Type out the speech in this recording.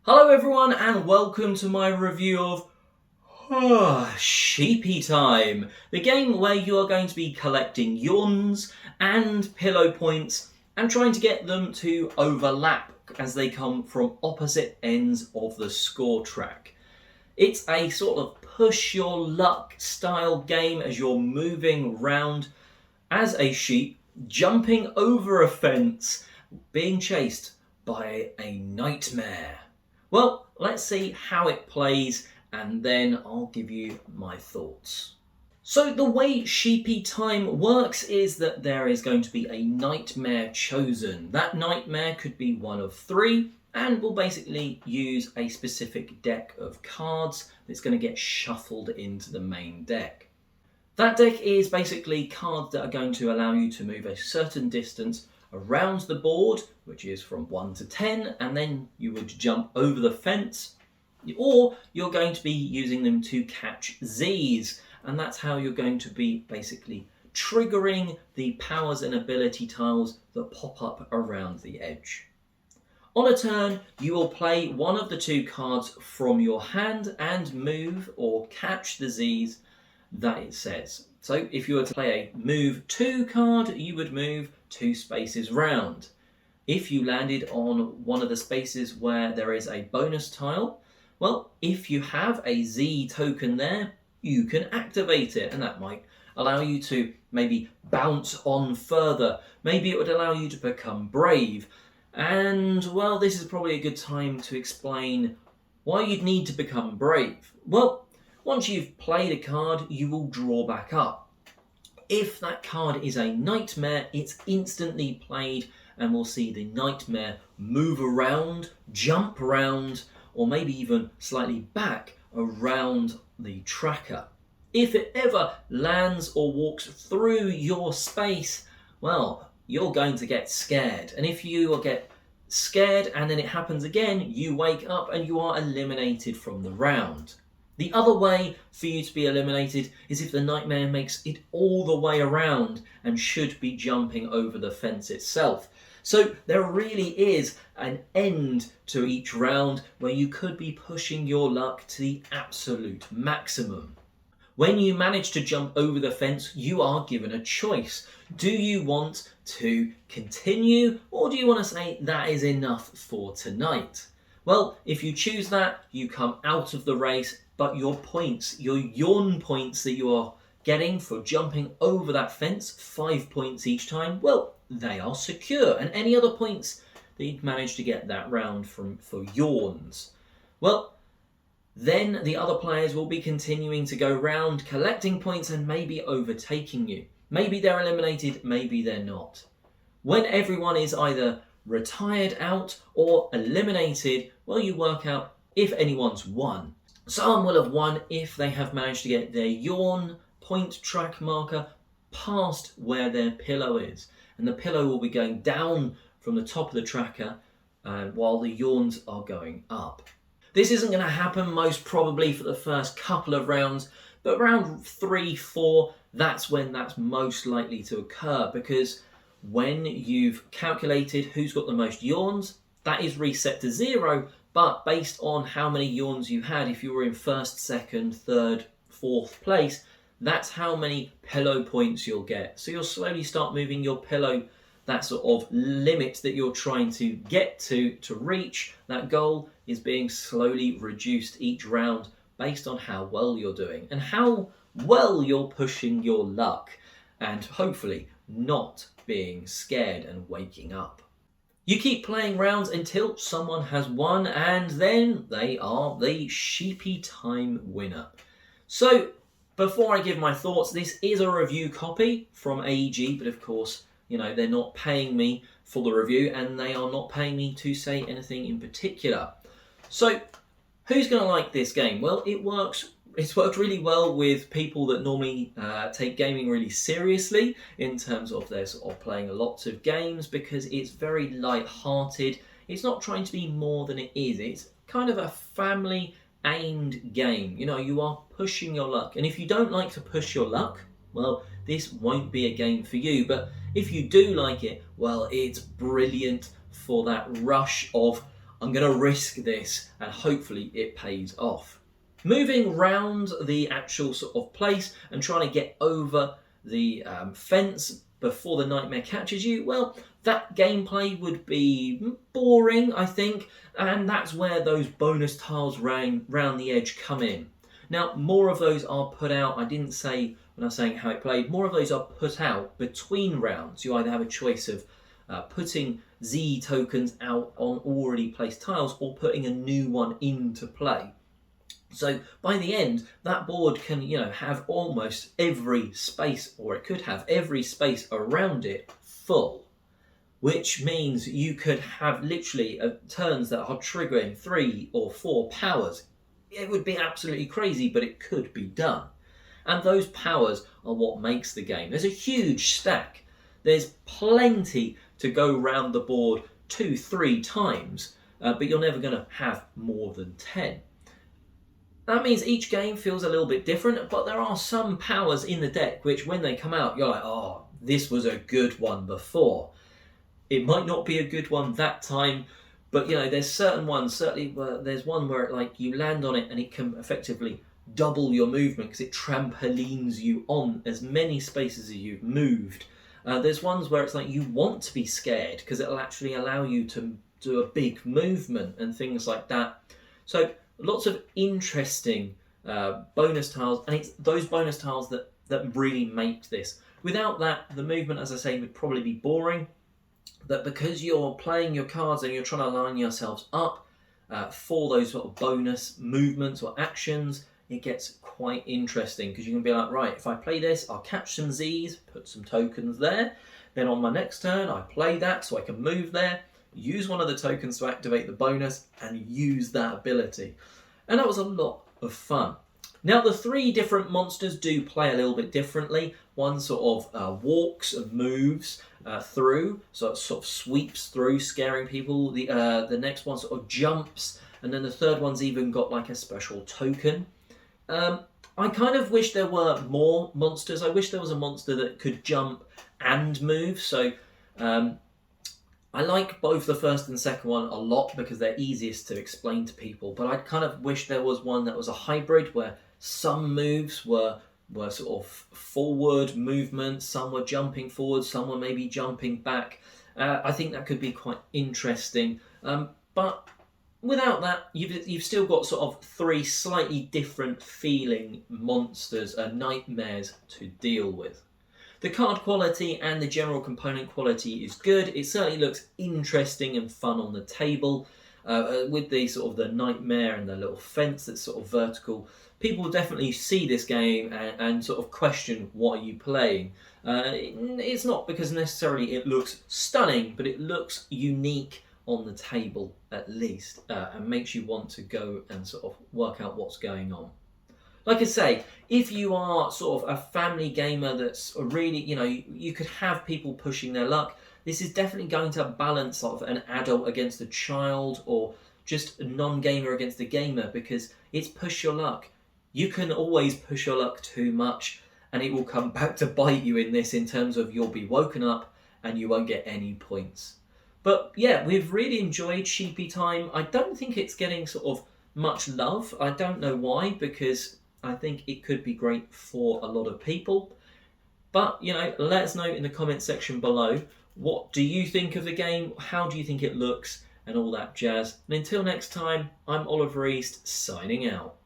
Hello everyone and welcome to my review of Sheepy Time, the game where you are going to be collecting yawns and pillow points and trying to get them to overlap as they come from opposite ends of the score track. It's a sort of push your luck style game as you're moving round as a sheep, jumping over a fence, being chased by a nightmare. Well, let's see how it plays and then I'll give you my thoughts. So the way Sheepy Time works is that there is going to be a nightmare chosen. That nightmare could be one of three and will basically use a specific deck of cards that's going to get shuffled into the main deck. That deck is basically cards that are going to allow you to move a certain distance around the board, which is from 1 to 10, and then you would jump over the fence, or you're going to be using them to catch Z's, and that's how you're going to be basically triggering the powers and ability tiles that pop up around the edge. On a turn, you will play one of the two cards from your hand and move or catch the Z's that it says. So if you were to play a move 2 card, you would move 2 spaces round. If you landed on one of the spaces where there is a bonus tile, well, if you have a Z token there, you can activate it, and that might allow you to maybe bounce on further. Maybe it would allow you to become brave. And, well, this is probably a good time to explain why you'd need to become brave. Well, once you've played a card, you will draw back up. If that card is a nightmare, it's instantly played and we'll see the nightmare move around, jump around, or maybe even slightly back around the tracker. If it ever lands or walks through your space, well, you're going to get scared. And if you get scared and then it happens again, you wake up and you are eliminated from the round. The other way for you to be eliminated is if the nightmare makes it all the way around and should be jumping over the fence itself. So there really is an end to each round where you could be pushing your luck to the absolute maximum. When you manage to jump over the fence, you are given a choice. Do you want to continue, or do you want to say that is enough for tonight? Well, if you choose that, you come out of the race, but your points, your yawn points that you are getting for jumping over that fence, 5 points each time, well, they are secure. And any other points that you'd managed to get that round for yawns, well, then the other players will be continuing to go round, collecting points and maybe overtaking you. Maybe they're eliminated, maybe they're not. When everyone is either retired out or eliminated, well, you work out if anyone's won. Some will have won if they have managed to get their yawn point track marker past where their pillow is. And the pillow will be going down from the top of the tracker while the yawns are going up. This isn't going to happen most probably for the first couple of rounds, but round 3, 4, that's when that's most likely to occur, because when you've calculated who's got the most yawns, that is reset to 0, but based on how many yawns you had, if you were in 1st, 2nd, 3rd, 4th place, that's how many pillow points you'll get. So you'll slowly start moving your pillow, that sort of limit that you're trying to get to reach that goal is being slowly reduced each round based on how well you're doing and how well you're pushing your luck and hopefully not being scared and waking up. You keep playing rounds until someone has won and then they are the Sheepy Time winner. So before I give my thoughts, this is a review copy from AEG, but of course, you know, they're not paying me for the review and they are not paying me to say anything in particular. So who's going to like this game? Well, it's worked really well with people that normally take gaming really seriously in terms of their sort of playing lots of games, because it's very light-hearted. It's not trying to be more than it is. It's kind of a family-aimed game. You know, you are pushing your luck. And if you don't like to push your luck, well, this won't be a game for you. But if you do like it, well, it's brilliant for that rush of I'm going to risk this and hopefully it pays off. Moving round the actual sort of place and trying to get over the fence before the nightmare catches you, well, that gameplay would be boring, I think, and that's where those bonus tiles round the edge come in. Now, more of those are put out. I didn't say when I was saying how it played, more of those are put out between rounds. You either have a choice of putting Z tokens out on already placed tiles or putting a new one into play. So by the end, that board can, have almost every space, or it could have every space around it full, which means you could have literally turns that are triggering 3 or 4 powers. It would be absolutely crazy, but it could be done. And those powers are what makes the game. There's a huge stack. There's plenty to go round the board 2-3 times, but you're never going to have more than 10. That means each game feels a little bit different, but there are some powers in the deck which, when they come out, you're like, oh, this was a good one before. It might not be a good one that time, but there's certain ones. Certainly, there's one where you land on it and it can effectively double your movement because it trampolines you on as many spaces as you've moved. There's ones where it's you want to be scared because it'll actually allow you to do a big movement and things like that. So lots of interesting bonus tiles, and it's those bonus tiles that really make this. Without that, the movement, as I say, would probably be boring. But because you're playing your cards and you're trying to line yourselves up for those sort of bonus movements or actions, it gets quite interesting because you can be like, right, if I play this, I'll catch some Z's, put some tokens there. Then on my next turn, I play that so I can move there, use one of the tokens to activate the bonus, and use that ability. And that was a lot of fun. Now, the 3 different monsters do play a little bit differently. One sort of walks and moves through, so it sort of sweeps through, scaring people. The next one sort of jumps, and then the third one's even got a special token. I kind of wish there were more monsters. I wish there was a monster that could jump and move. So I like both the first and second one a lot because they're easiest to explain to people. But I kind of wish there was one that was a hybrid where some moves were sort of forward movement, some were jumping forward, some were maybe jumping back. I think that could be quite interesting. But without that, you've still got sort of 3 slightly different feeling monsters, nightmares to deal with. The card quality and the general component quality is good. It certainly looks interesting and fun on the table. With the sort of the nightmare and the little fence that's sort of vertical, people definitely see this game and sort of question, what are you playing? It's not because necessarily it looks stunning, but it looks unique on the table at least, and makes you want to go and sort of work out what's going on. Like I say, if you are sort of a family gamer that's really, you could have people pushing their luck, this is definitely going to balance sort of an adult against a child or just a non-gamer against a gamer, because it's push your luck. You can always push your luck too much and it will come back to bite you in this, in terms of you'll be woken up and you won't get any points. But yeah, we've really enjoyed Sheepy Time. I don't think it's getting sort of much love. I don't know why, because I think it could be great for a lot of people. But, let us know in the comment section below. What do you think of the game? How do you think it looks? And all that jazz. And until next time, I'm Oliver East, signing out.